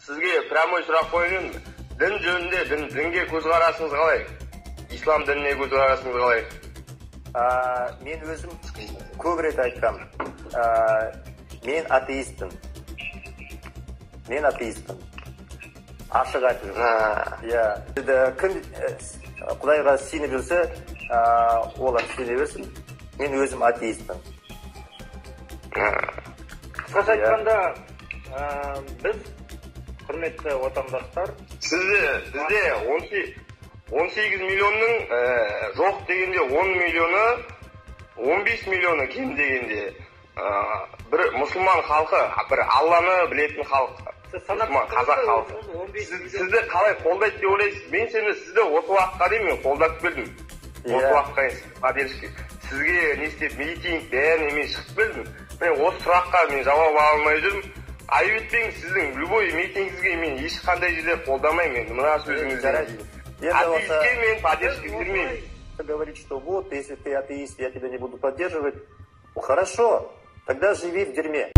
Сізге прямой сұрақ қояйын. Дін жөнінде дінге көзқарасыңыз қалай? Ислам дініне көзқарасыңыз қалай? Мен өзім көп рет айтқам. Мен атеистпін. Ашық айтып жүрмін. Кім Құдайға сеніп жүрсе, олар сене берсін. Мен өзім атеистпін. Қысқаша айтқанда, біз құрметті отандастар, бізде 18 миллионның жоқ дегенде 10 миллионы, 15 миллионы кем дегенде бір мұсылман халқы, бір Алланы білетін халық, мұсылман қазақ халқы. Сізді қалай қолдайды деп ойлайсыз? Мен сізді осы уақытқа дейін мен қолдап келдім. Осы уақытқа дейін сізге не істеп митинг бәріне мен шығып келдім. Мен осы сұраққа мен жауап ала алмай жүрмін. Айып етпеңіз, сіздің любой митингіңізге мен ешқандай жерде қолдамаймын. Мына сөзіңізді атеистке мен поддержка бермеймін. Говорит, что вот, если ты атеист, я тебя не буду поддерживать. Хорошо, тогда живи в дерьме.